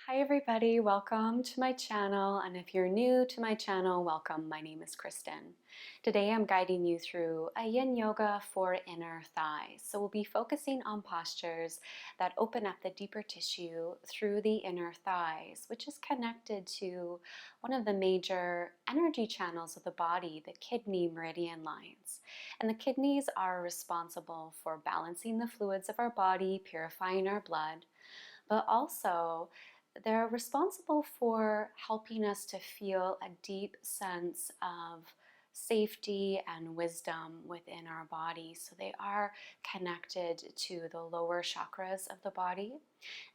Hi everybody, welcome to my channel, and if you're new to my channel, welcome. My name is Kristen. Today I'm guiding you through a Yin Yoga for inner thighs. So we'll be focusing on postures that open up the deeper tissue through the inner thighs, which is connected to one of the major energy channels of the body, the kidney meridian lines. And the kidneys are responsible for balancing the fluids of our body, purifying our blood, but also they're responsible for helping us to feel a deep sense of safety and wisdom within our body. So they are connected to the lower chakras of the body.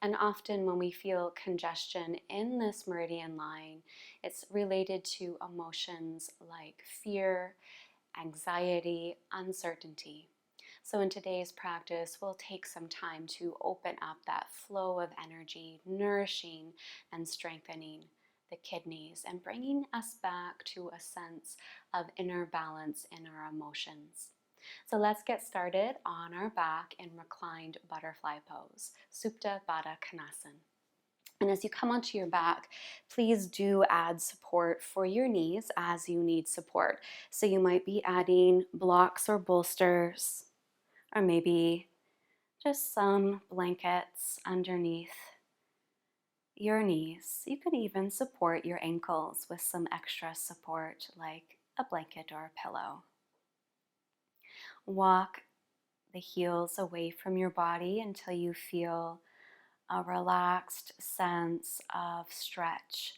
And often when we feel congestion in this meridian line, it's related to emotions like fear, anxiety, uncertainty. So in today's practice, we'll take some time to open up that flow of energy, nourishing and strengthening the kidneys and bringing us back to a sense of inner balance in our emotions. So let's get started on our back in reclined butterfly pose, Supta Baddha Konasana. And as you come onto your back, please do add support for your knees as you need support. So you might be adding blocks or bolsters, or maybe just some blankets underneath your knees. You could even support your ankles with some extra support like a blanket or a pillow. Walk the heels away from your body until you feel a relaxed sense of stretch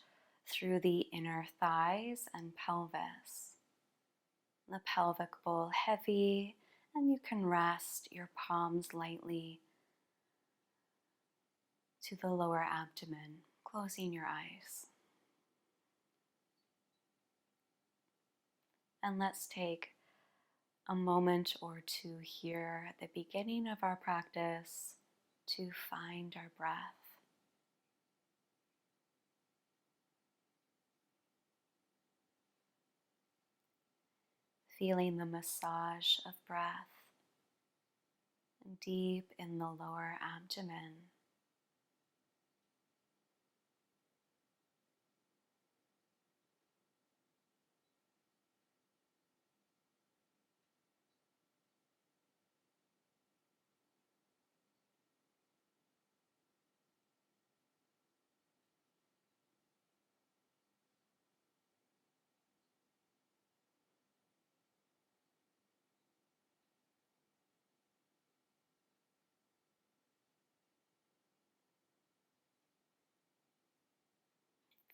through the inner thighs and pelvis. The pelvic bowl heavy, and you can rest your palms lightly to the lower abdomen, closing your eyes. And let's take a moment or two here at the beginning of our practice to find our breath. Feeling the massage of breath deep in the lower abdomen.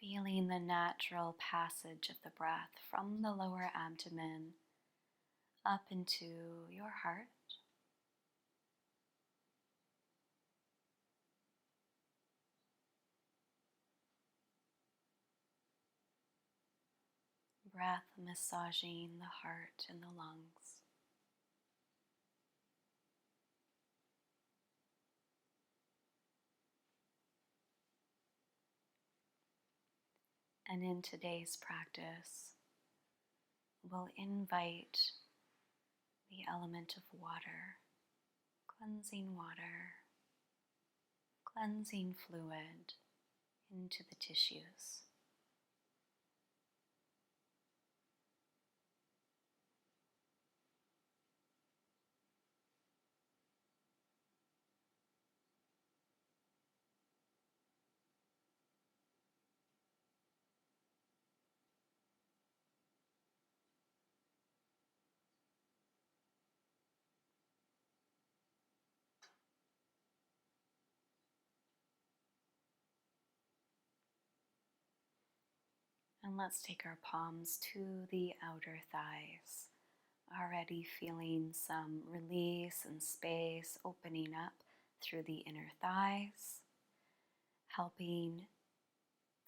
Feeling the natural passage of the breath from the lower abdomen up into your heart. Breath massaging the heart and the lungs. And in today's practice, we'll invite the element of water, cleansing fluid into the tissues. And let's take our palms to the outer thighs, already feeling some release and space opening up through the inner thighs, helping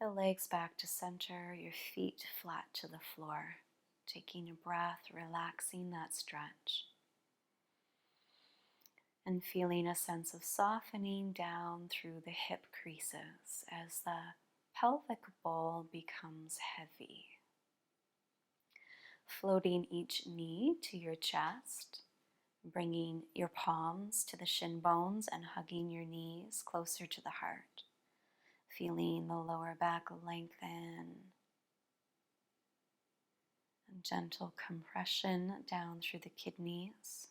the legs back to center, your feet flat to the floor, taking a breath, relaxing that stretch, and feeling a sense of softening down through the hip creases as the pelvic bowl becomes heavy. Floating each knee to your chest, bringing your palms to the shin bones and hugging your knees closer to the heart. Feeling the lower back lengthen and gentle compression down through the kidneys.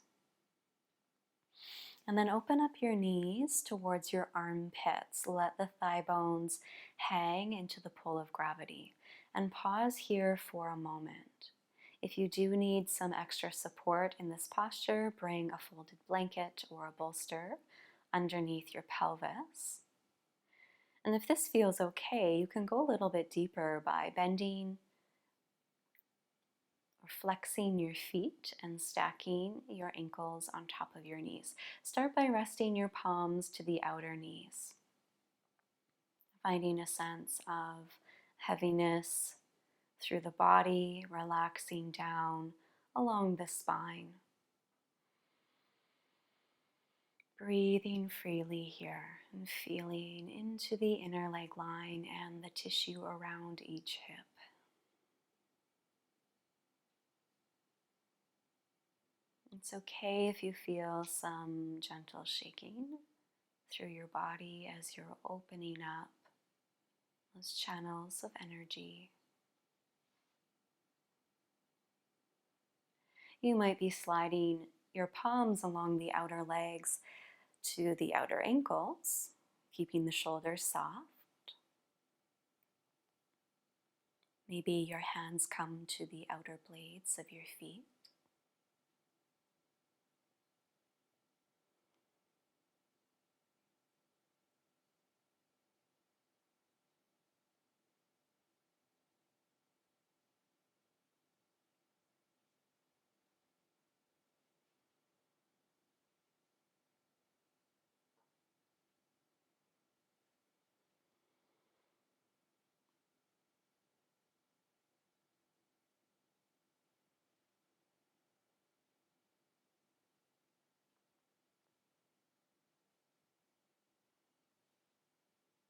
And then open up your knees towards your armpits. Let the thigh bones hang into the pull of gravity. And pause here for a moment. If you do need some extra support in this posture, bring a folded blanket or a bolster underneath your pelvis. And if this feels okay, you can go a little bit deeper by bending or flexing your feet and stacking your ankles on top of your knees. Start by resting your palms to the outer knees, finding a sense of heaviness through the body, relaxing down along the spine. Breathing freely here and feeling into the inner leg line and the tissue around each hip. It's okay if you feel some gentle shaking through your body as you're opening up those channels of energy. You might be sliding your palms along the outer legs to the outer ankles, keeping the shoulders soft. Maybe your hands come to the outer blades of your feet.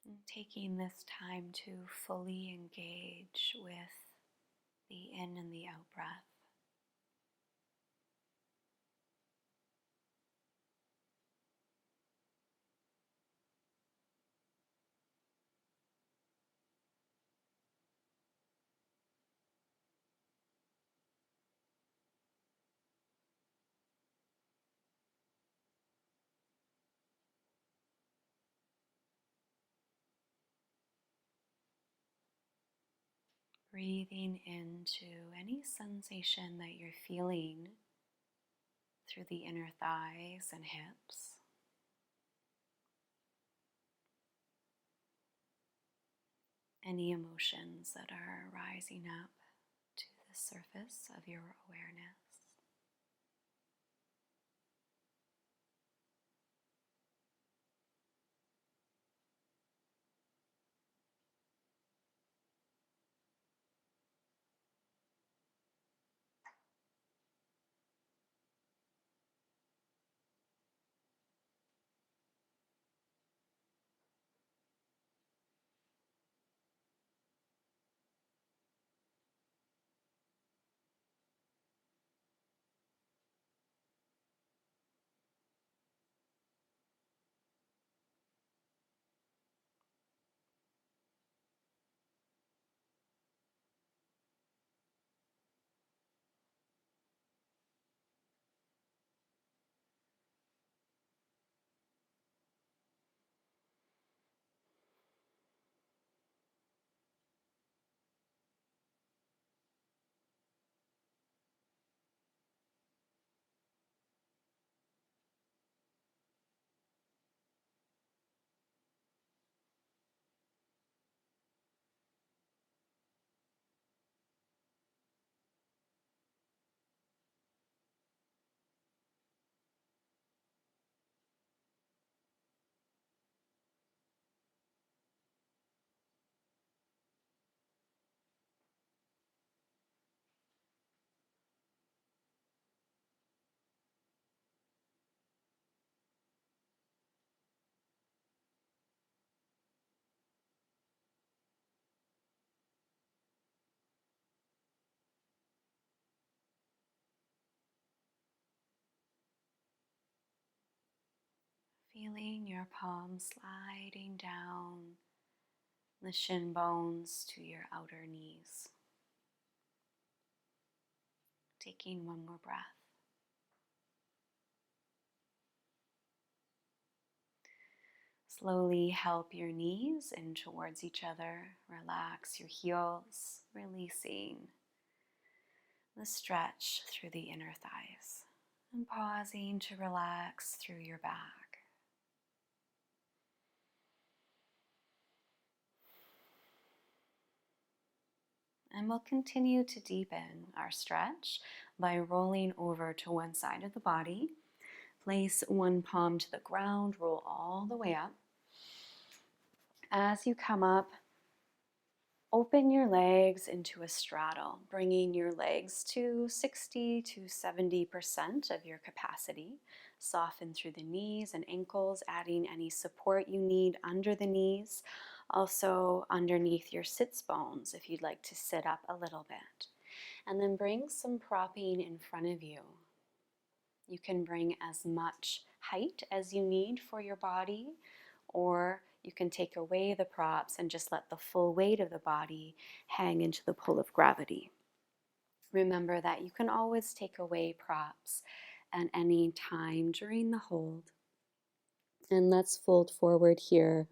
And taking this time to fully engage with the in and the out breath. Breathing into any sensation that you're feeling through the inner thighs and hips. Any emotions that are rising up to the surface of your awareness. Feeling your palms sliding down the shin bones to your outer knees. Taking one more breath. Slowly help your knees in towards each other. Relax your heels, releasing the stretch through the inner thighs. And pausing to relax through your back. And we'll continue to deepen our stretch by rolling over to one side of the body. Place one palm to the ground, roll all the way up. As you come up, open your legs into a straddle, bringing your legs to 60 to 70% of your capacity. Soften through the knees and ankles, adding any support you need under the knees. Also underneath your sits bones if you'd like to sit up a little bit. And then bring some propping in front of you. You can bring as much height as you need for your body, or you can take away the props and just let the full weight of the body hang into the pull of gravity. Remember that you can always take away props at any time during the hold. And let's fold forward here.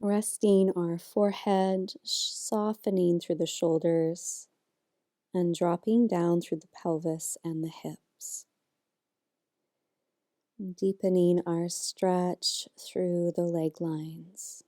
Resting our forehead, softening through the shoulders, and dropping down through the pelvis and the hips. Deepening our stretch through the leg lines.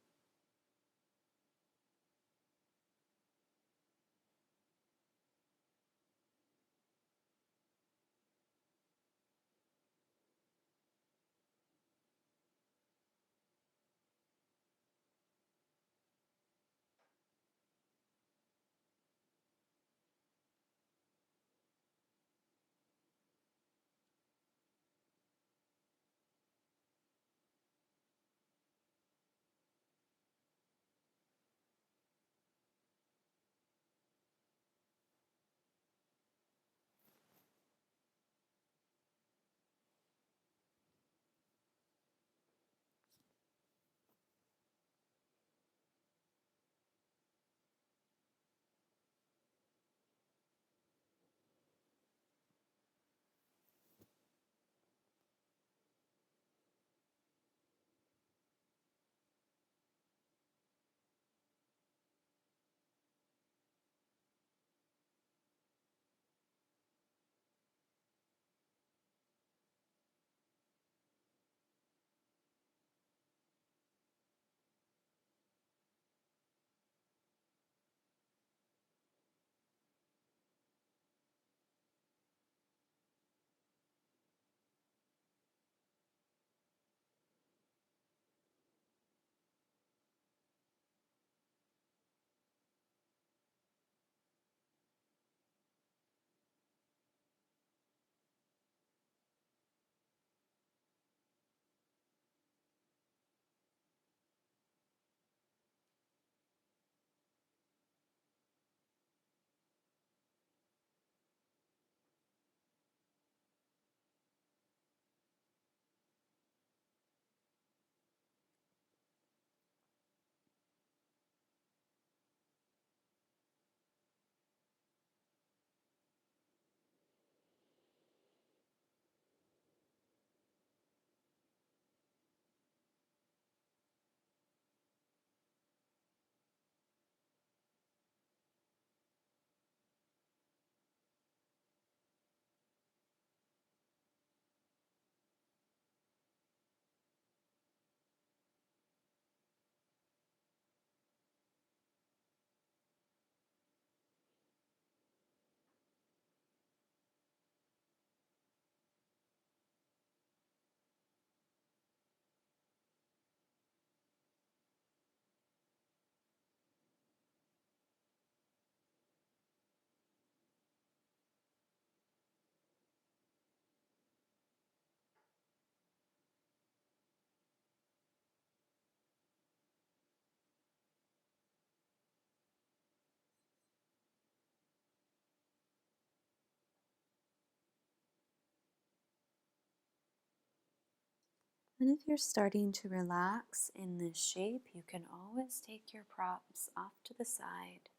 And if you're starting to relax in this shape, you can always take your props off to the side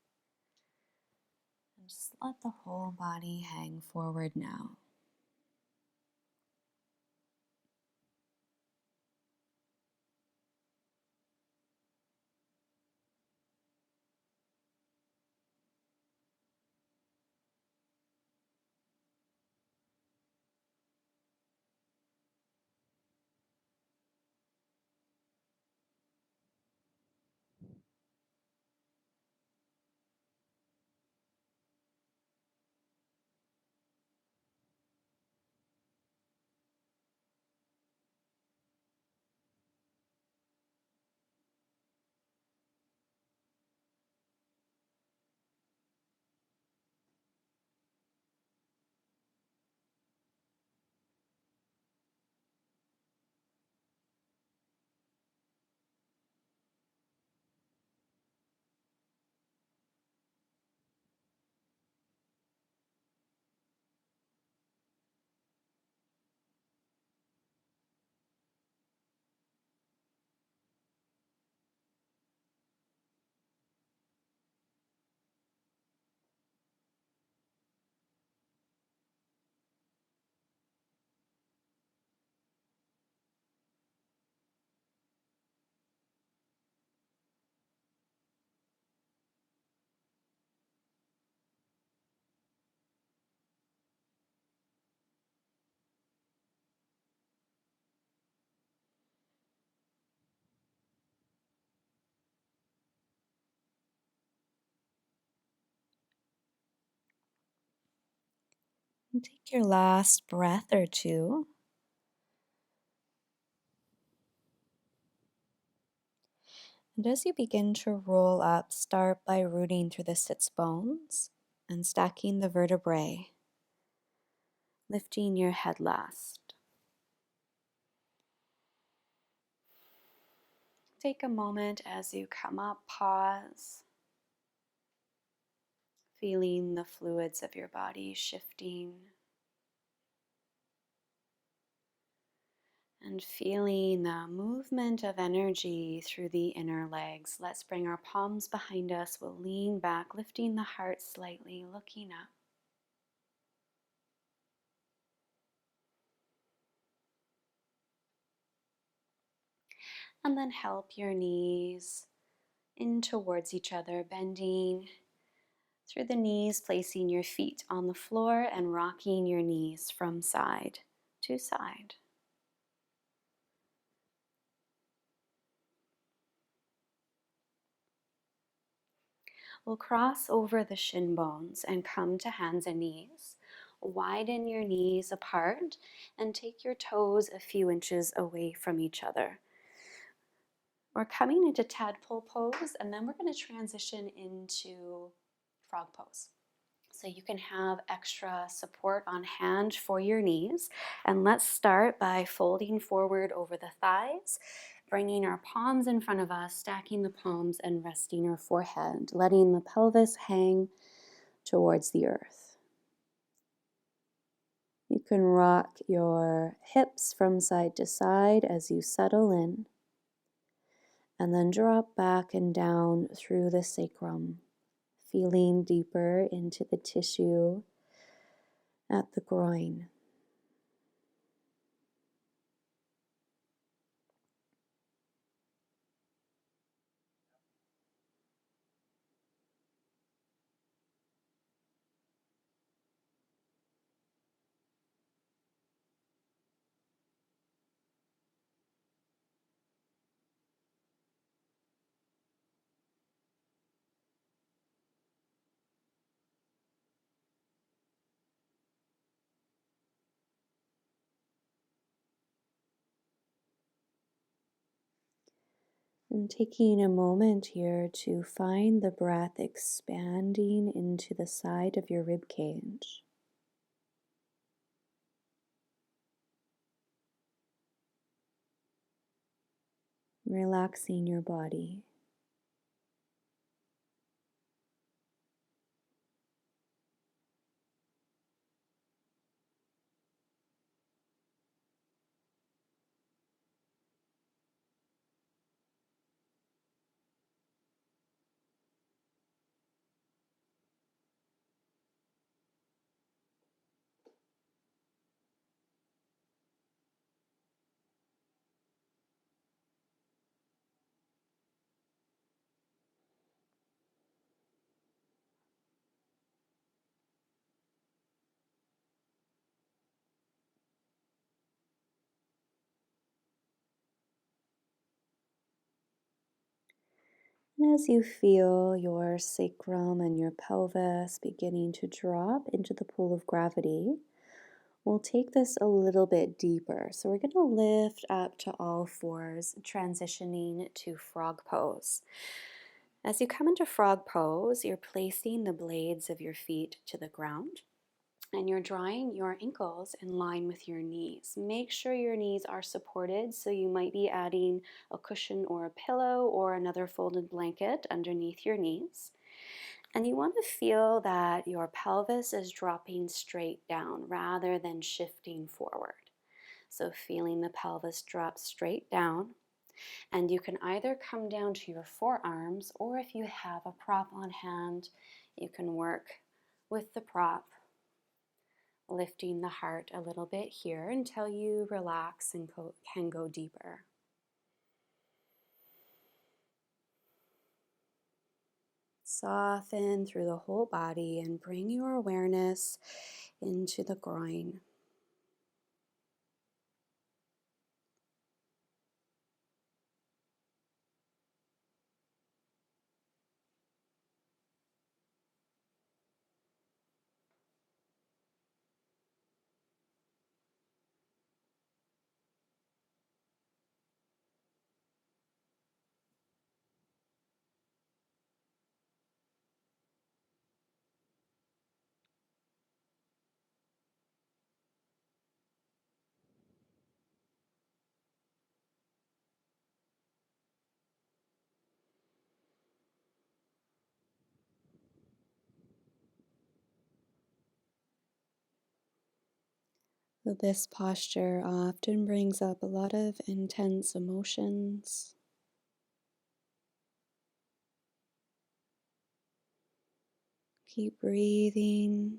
and just let the whole body hang forward now. And take your last breath or two. And as you begin to roll up, start by rooting through the sits bones and stacking the vertebrae, lifting your head last. Take a moment as you come up, pause, feeling the fluids of your body shifting and feeling the movement of energy through the inner legs. Let's bring our palms behind us. We'll lean back, lifting the heart slightly, looking up. And then help your knees in towards each other, bending through the knees, placing your feet on the floor and rocking your knees from side to side. We'll cross over the shin bones and come to hands and knees. Widen your knees apart and take your toes a few inches away from each other. We're coming into tadpole pose, and then we're going to transition into frog pose. So you can have extra support on hand for your knees. And let's start by folding forward over the thighs, bringing our palms in front of us, stacking the palms and resting our forehead, letting the pelvis hang towards the earth. You can rock your hips from side to side as you settle in, and then drop back and down through the sacrum, feeling deeper into the tissue at the groin. And taking a moment here to find the breath expanding into the side of your rib cage. Relaxing your body. And as you feel your sacrum and your pelvis beginning to drop into the pool of gravity, we'll take this a little bit deeper. So we're going to lift up to all fours, transitioning to frog pose. As you come into frog pose, you're placing the blades of your feet to the ground and you're drawing your ankles in line with your knees. Make sure your knees are supported, so you might be adding a cushion or a pillow or another folded blanket underneath your knees. And you want to feel that your pelvis is dropping straight down rather than shifting forward. So feeling the pelvis drop straight down. And you can either come down to your forearms, or if you have a prop on hand, you can work with the prop, lifting the heart a little bit here until you relax and can go deeper. Soften through the whole body and bring your awareness into the groin. So this posture often brings up a lot of intense emotions. Keep breathing.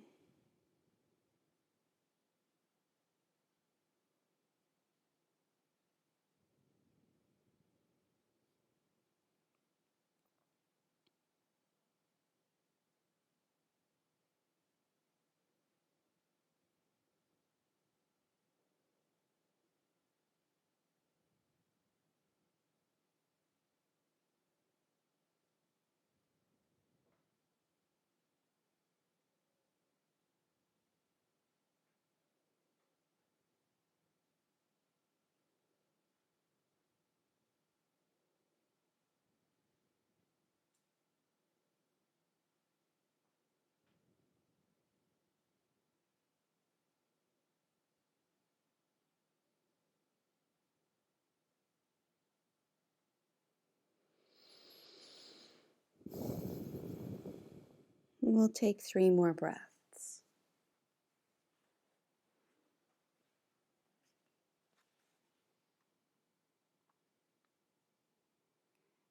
We'll take 3 more breaths.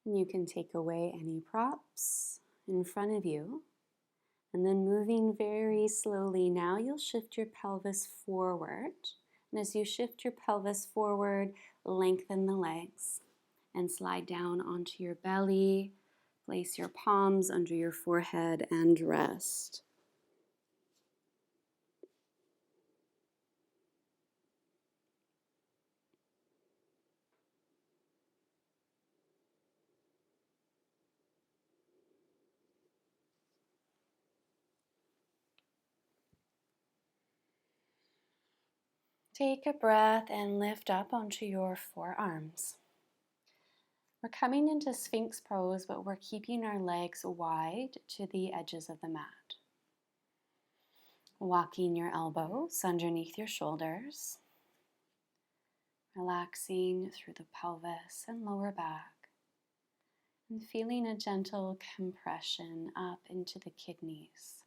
And you can take away any props in front of you. And then moving very slowly, now you'll shift your pelvis forward. And as you shift your pelvis forward, lengthen the legs and slide down onto your belly. Place your palms under your forehead and rest. Take a breath and lift up onto your forearms. We're coming into Sphinx pose, but we're keeping our legs wide to the edges of the mat. Walking your elbows underneath your shoulders. Relaxing through the pelvis and lower back. And feeling a gentle compression up into the kidneys.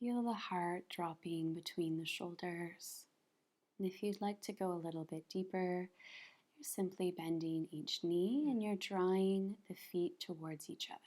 Feel the heart dropping between the shoulders. And if you'd like to go a little bit deeper, you're simply bending each knee and you're drawing the feet towards each other.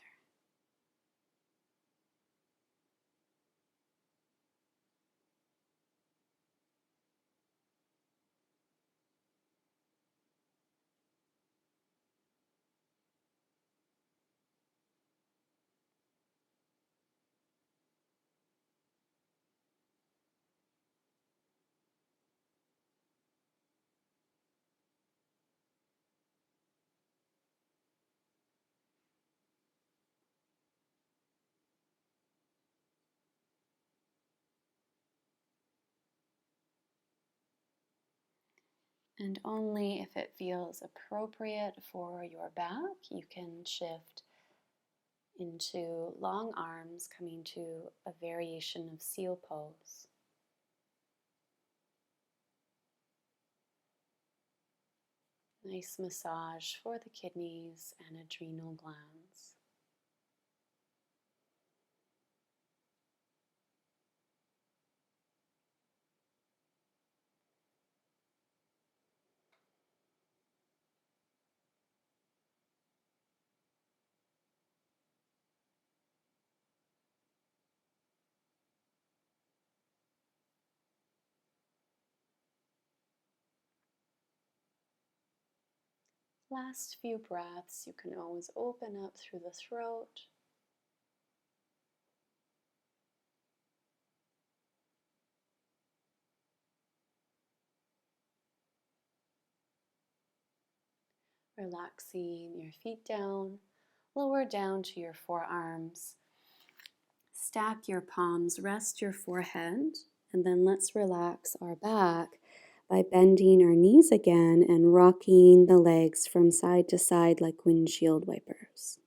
And only if it feels appropriate for your back, you can shift into long arms, coming to a variation of seal pose. Nice massage for the kidneys and adrenal glands. Last few breaths, you can always open up through the throat. Relaxing your feet down, lower down to your forearms. Stack your palms, rest your forehead, and then let's relax our back by bending our knees again and rocking the legs from side to side like windshield wipers.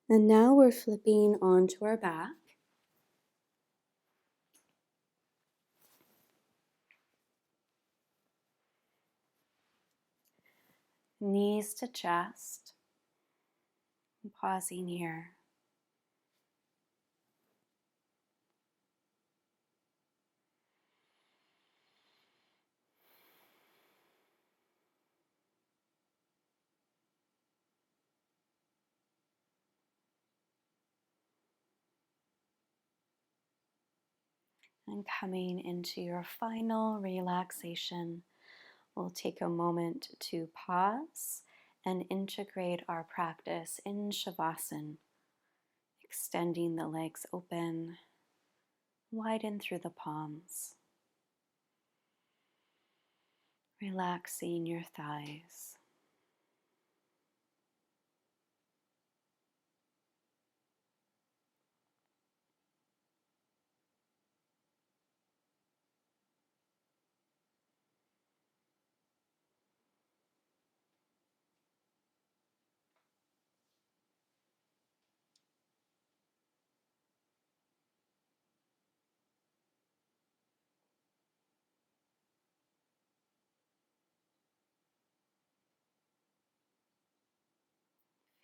And now we're flipping onto our back. Knees to chest. And pausing here. And coming into your final relaxation, we'll take a moment to pause and integrate our practice in Savasana, extending the legs open, widen through the palms, relaxing your thighs.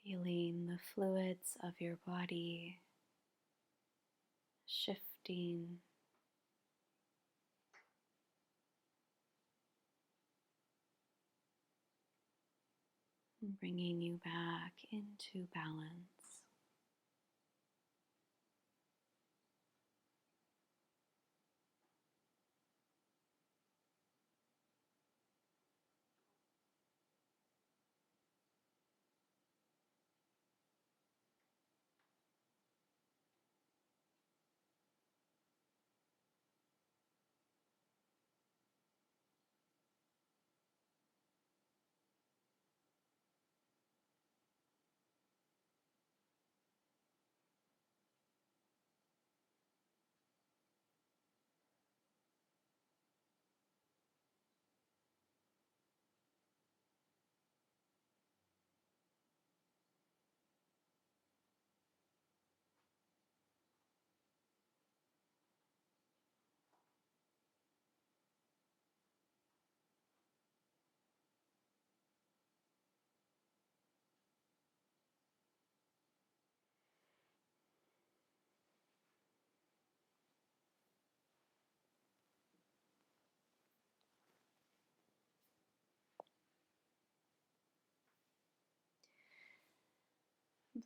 Feeling the fluids of your body shifting, bringing you back into balance.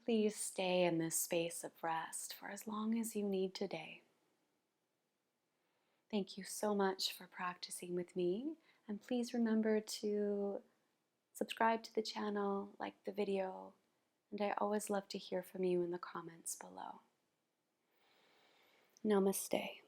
please stay in this space of rest for as long as you need today. Thank you so much for practicing with me, and please remember to subscribe to the channel, like the video, and I always love to hear from you in the comments below. Namaste.